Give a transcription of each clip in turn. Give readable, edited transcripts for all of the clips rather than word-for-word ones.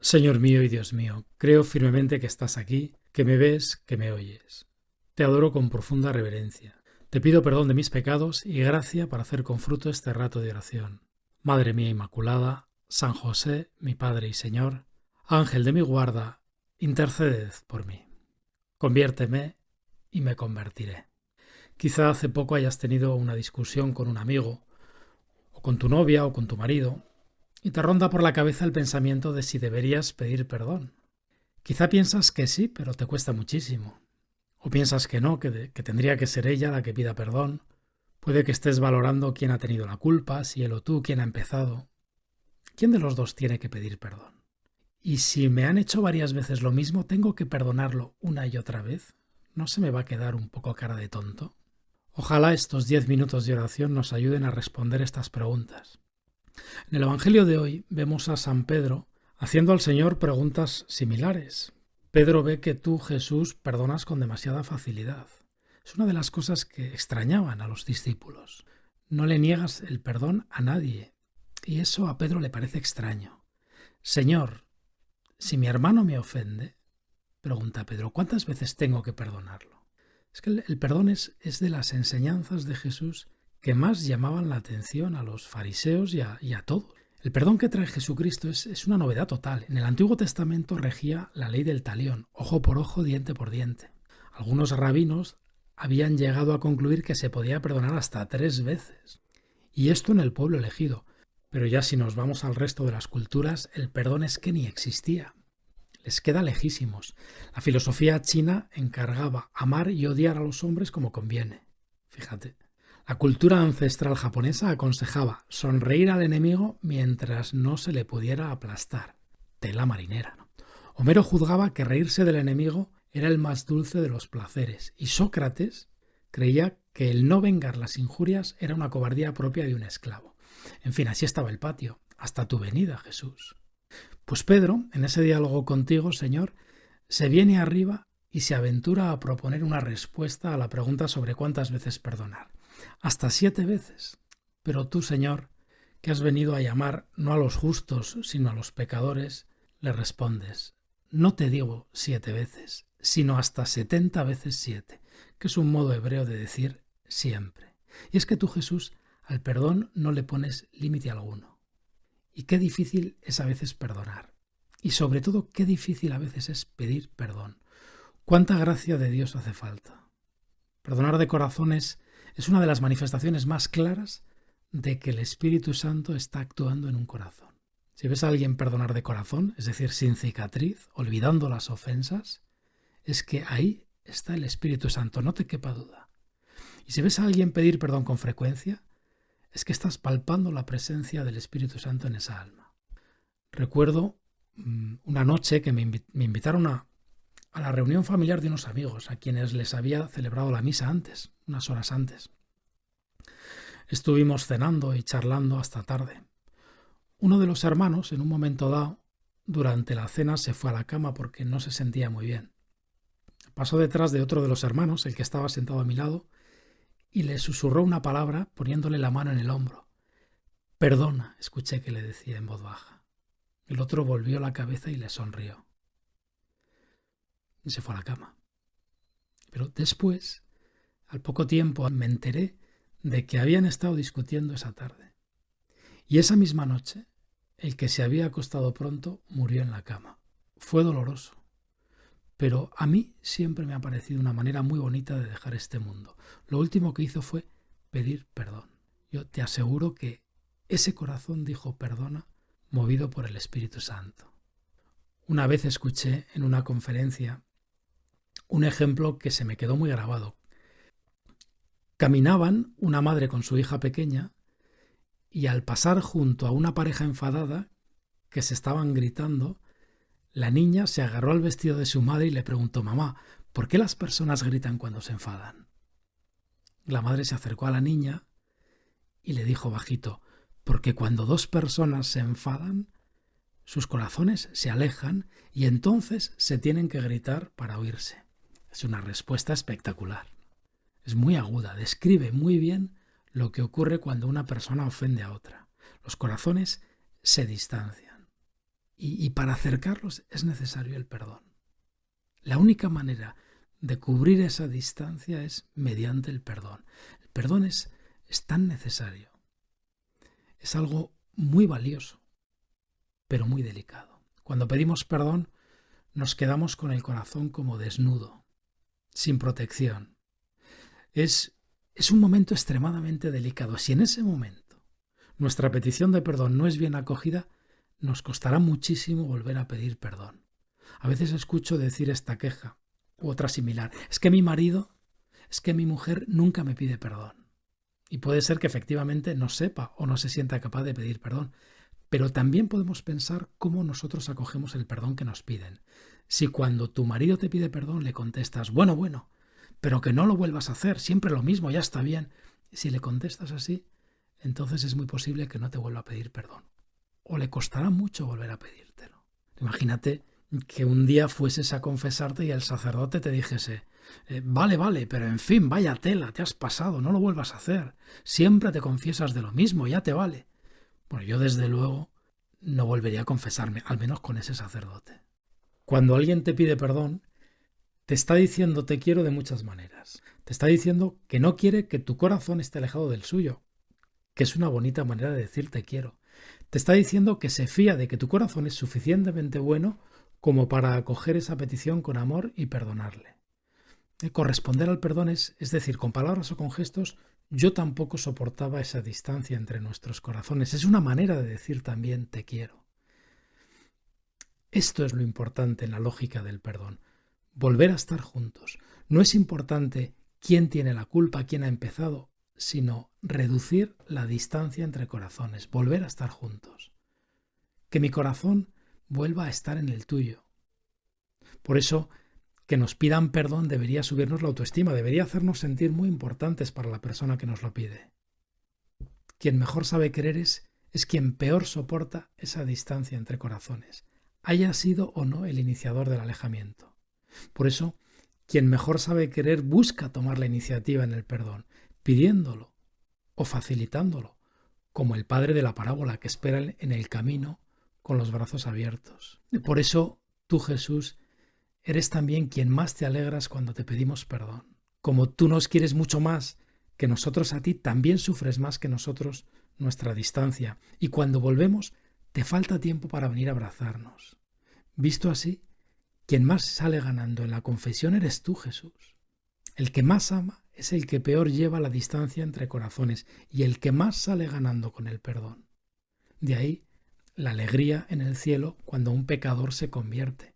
Señor mío y Dios mío, creo firmemente que estás aquí, que me ves, que me oyes. Te adoro con profunda reverencia. Te pido perdón de mis pecados y gracia para hacer con fruto este rato de oración. Madre mía Inmaculada, San José, mi Padre y Señor, Ángel de mi guarda, interceded por mí. Conviérteme y me convertiré. Quizá hace poco hayas tenido una discusión con un amigo, o con tu novia o con tu marido, y te ronda por la cabeza el pensamiento de si deberías pedir perdón. Quizá piensas que sí, pero te cuesta muchísimo. O piensas que no, que tendría que ser ella la que pida perdón. Puede que estés valorando quién ha tenido la culpa, si él o tú, quién ha empezado. ¿Quién de los dos tiene que pedir perdón? Y si me han hecho varias veces lo mismo, ¿tengo que perdonarlo una y otra vez? ¿No se me va a quedar un poco cara de tonto? Ojalá estos 10 minutos de oración nos ayuden a responder estas preguntas. En el Evangelio de hoy vemos a San Pedro haciendo al Señor preguntas similares. Pedro ve que tú, Jesús, perdonas con demasiada facilidad. Es una de las cosas que extrañaban a los discípulos. No le niegas el perdón a nadie. Y eso a Pedro le parece extraño. Señor, si mi hermano me ofende, pregunta Pedro, ¿cuántas veces tengo que perdonarlo? Es que el perdón es de las enseñanzas de Jesús que más llamaban la atención a los fariseos y a todos. El perdón que trae Jesucristo es una novedad total. En el Antiguo Testamento regía la ley del talión, ojo por ojo, diente por diente. Algunos rabinos habían llegado a concluir que se podía perdonar hasta 3 veces. Y esto en el pueblo elegido. Pero ya si nos vamos al resto de las culturas, el perdón es que ni existía. Les queda lejísimos. La filosofía china encargaba amar y odiar a los hombres como conviene. Fíjate. La cultura ancestral japonesa aconsejaba sonreír al enemigo mientras no se le pudiera aplastar. Tela marinera, ¿no? Homero juzgaba que reírse del enemigo era el más dulce de los placeres, y Sócrates creía que el no vengar las injurias era una cobardía propia de un esclavo. En fin, así estaba el patio, hasta tu venida, Jesús. Pues Pedro, en ese diálogo contigo, Señor, se viene arriba y se aventura a proponer una respuesta a la pregunta sobre cuántas veces perdonar. Hasta 7 veces. Pero tú, Señor, que has venido a llamar no a los justos, sino a los pecadores, le respondes, no te digo 7 veces, sino hasta 70 veces 7, que es un modo hebreo de decir siempre. Y es que tú, Jesús, al perdón no le pones límite alguno. Y qué difícil es a veces perdonar. Y sobre todo, qué difícil a veces es pedir perdón. ¿Cuánta gracia de Dios hace falta? Perdonar de corazón es una de las manifestaciones más claras de que el Espíritu Santo está actuando en un corazón. Si ves a alguien perdonar de corazón, es decir, sin cicatriz, olvidando las ofensas, es que ahí está el Espíritu Santo, no te quepa duda. Y si ves a alguien pedir perdón con frecuencia, es que estás palpando la presencia del Espíritu Santo en esa alma. Recuerdo una noche que me invitaron a la reunión familiar de unos amigos a quienes les había celebrado la misa antes, unas horas antes. Estuvimos cenando y charlando hasta tarde. Uno de los hermanos, en un momento dado, durante la cena se fue a la cama porque no se sentía muy bien. Pasó detrás de otro de los hermanos, el que estaba sentado a mi lado, y le susurró una palabra poniéndole la mano en el hombro. Perdona, escuché que le decía en voz baja. El otro volvió la cabeza y le sonrió. Y se fue a la cama. Pero después, al poco tiempo, me enteré de que habían estado discutiendo esa tarde. Y esa misma noche, el que se había acostado pronto murió en la cama. Fue doloroso. Pero a mí siempre me ha parecido una manera muy bonita de dejar este mundo. Lo último que hizo fue pedir perdón. Yo te aseguro que ese corazón dijo perdona, movido por el Espíritu Santo. Una vez escuché en una conferencia un ejemplo que se me quedó muy grabado. Caminaban una madre con su hija pequeña y al pasar junto a una pareja enfadada que se estaban gritando, la niña se agarró al vestido de su madre y le preguntó, mamá, ¿por qué las personas gritan cuando se enfadan? La madre se acercó a la niña y le dijo bajito, porque cuando 2 personas se enfadan, sus corazones se alejan y entonces se tienen que gritar para oírse. Es una respuesta espectacular. Es muy aguda, describe muy bien lo que ocurre cuando una persona ofende a otra. Los corazones se distancian. y para acercarlos es necesario el perdón. La única manera de cubrir esa distancia es mediante el perdón. El perdón es tan necesario. Es algo muy valioso, pero muy delicado. Cuando pedimos perdón, nos quedamos con el corazón como desnudo, sin protección. Es un momento extremadamente delicado. Si en ese momento nuestra petición de perdón no es bien acogida, nos costará muchísimo volver a pedir perdón. A veces escucho decir esta queja u otra similar. Es que mi marido, es que mi mujer nunca me pide perdón. Y puede ser que efectivamente no sepa o no se sienta capaz de pedir perdón. Pero también podemos pensar cómo nosotros acogemos el perdón que nos piden. Si cuando tu marido te pide perdón le contestas, bueno, pero que no lo vuelvas a hacer, siempre lo mismo, ya está bien. Si le contestas así, entonces es muy posible que no te vuelva a pedir perdón. O le costará mucho volver a pedírtelo. Imagínate que un día fueses a confesarte y el sacerdote te dijese, vale, pero en fin, vaya tela, te has pasado, no lo vuelvas a hacer. Siempre te confiesas de lo mismo, ya te vale. Bueno, yo desde luego no volvería a confesarme, al menos con ese sacerdote. Cuando alguien te pide perdón, te está diciendo te quiero de muchas maneras. Te está diciendo que no quiere que tu corazón esté alejado del suyo, que es una bonita manera de decir te quiero. Te está diciendo que se fía de que tu corazón es suficientemente bueno como para acoger esa petición con amor y perdonarle. Corresponder al perdón es decir, con palabras o con gestos, yo tampoco soportaba esa distancia entre nuestros corazones. Es una manera de decir también te quiero. Esto es lo importante en la lógica del perdón. Volver a estar juntos. No es importante quién tiene la culpa, quién ha empezado, sino reducir la distancia entre corazones, volver a estar juntos. Que mi corazón vuelva a estar en el tuyo. Por eso, que nos pidan perdón debería subirnos la autoestima, debería hacernos sentir muy importantes para la persona que nos lo pide. Quien mejor sabe querer es quien peor soporta esa distancia entre corazones, haya sido o no el iniciador del alejamiento. Por eso, quien mejor sabe querer busca tomar la iniciativa en el perdón, pidiéndolo o facilitándolo, como el padre de la parábola que espera en el camino con los brazos abiertos. Por eso, tú, Jesús, eres también quien más te alegras cuando te pedimos perdón. Como tú nos quieres mucho más que nosotros a ti, también sufres más que nosotros nuestra distancia. Y cuando volvemos, te falta tiempo para venir a abrazarnos. Visto así, quien más sale ganando en la confesión eres tú, Jesús. El que más ama es el que peor lleva la distancia entre corazones y el que más sale ganando con el perdón. De ahí la alegría en el cielo cuando un pecador se convierte.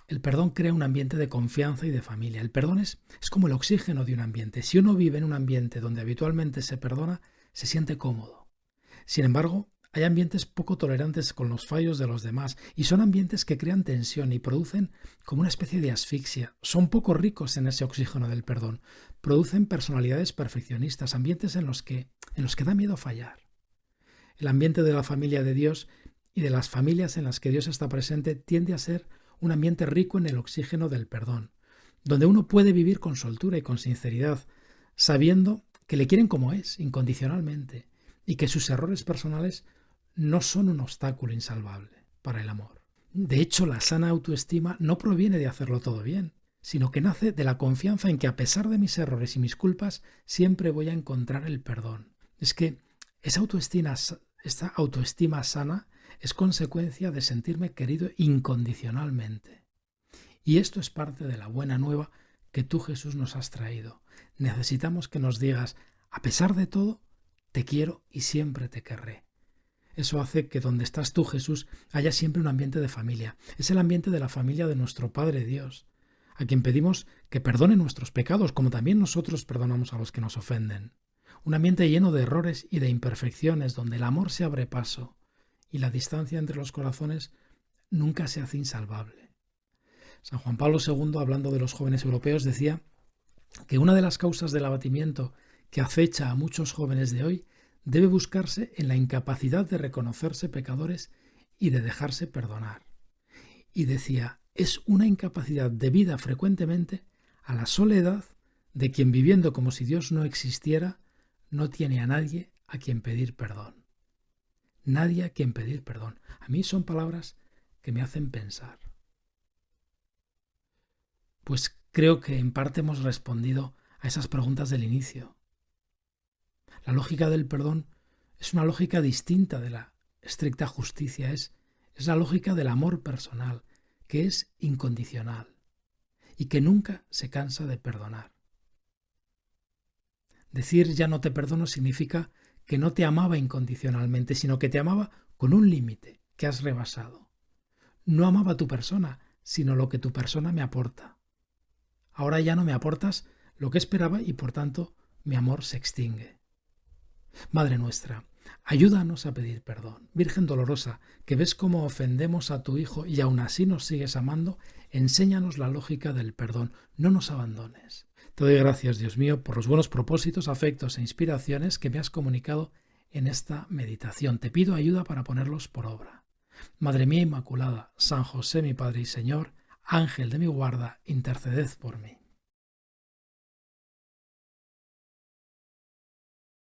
El perdón crea un ambiente de confianza y de familia. El perdón es como el oxígeno de un ambiente. Si uno vive en un ambiente donde habitualmente se perdona, se siente cómodo. Sin embargo, hay ambientes poco tolerantes con los fallos de los demás y son ambientes que crean tensión y producen como una especie de asfixia. Son poco ricos en ese oxígeno del perdón. Producen personalidades perfeccionistas, ambientes en los que da miedo fallar. El ambiente de la familia de Dios y de las familias en las que Dios está presente tiende a ser un ambiente rico en el oxígeno del perdón, donde uno puede vivir con soltura y con sinceridad, sabiendo que le quieren como es, incondicionalmente, y que sus errores personales no son un obstáculo insalvable para el amor. De hecho, la sana autoestima no proviene de hacerlo todo bien, sino que nace de la confianza en que a pesar de mis errores y mis culpas, siempre voy a encontrar el perdón. Es que esta autoestima sana es consecuencia de sentirme querido incondicionalmente. Y esto es parte de la buena nueva que tú, Jesús, nos has traído. Necesitamos que nos digas, a pesar de todo, te quiero y siempre te querré. Eso hace que donde estás tú, Jesús, haya siempre un ambiente de familia. Es el ambiente de la familia de nuestro Padre Dios, a quien pedimos que perdone nuestros pecados, como también nosotros perdonamos a los que nos ofenden. Un ambiente lleno de errores y de imperfecciones, donde el amor se abre paso y la distancia entre los corazones nunca se hace insalvable. San Juan Pablo II, hablando de los jóvenes europeos, decía que una de las causas del abatimiento que acecha a muchos jóvenes de hoy debe buscarse en la incapacidad de reconocerse pecadores y de dejarse perdonar. Y decía, es una incapacidad debida frecuentemente a la soledad de quien, viviendo como si Dios no existiera, no tiene a nadie a quien pedir perdón. Nadie a quien pedir perdón. A mí son palabras que me hacen pensar. Pues creo que en parte hemos respondido a esas preguntas del inicio. La lógica del perdón es una lógica distinta de la estricta justicia, es la lógica del amor personal, que es incondicional y que nunca se cansa de perdonar. Decir ya no te perdono significa que no te amaba incondicionalmente, sino que te amaba con un límite que has rebasado. No amaba a tu persona, sino lo que tu persona me aporta. Ahora ya no me aportas lo que esperaba y por tanto mi amor se extingue. Madre nuestra, ayúdanos a pedir perdón. Virgen dolorosa, que ves cómo ofendemos a tu Hijo y aún así nos sigues amando, enséñanos la lógica del perdón. No nos abandones. Te doy gracias, Dios mío, por los buenos propósitos, afectos e inspiraciones que me has comunicado en esta meditación. Te pido ayuda para ponerlos por obra. Madre mía Inmaculada, San José mi Padre y Señor, Ángel de mi guarda, interceded por mí.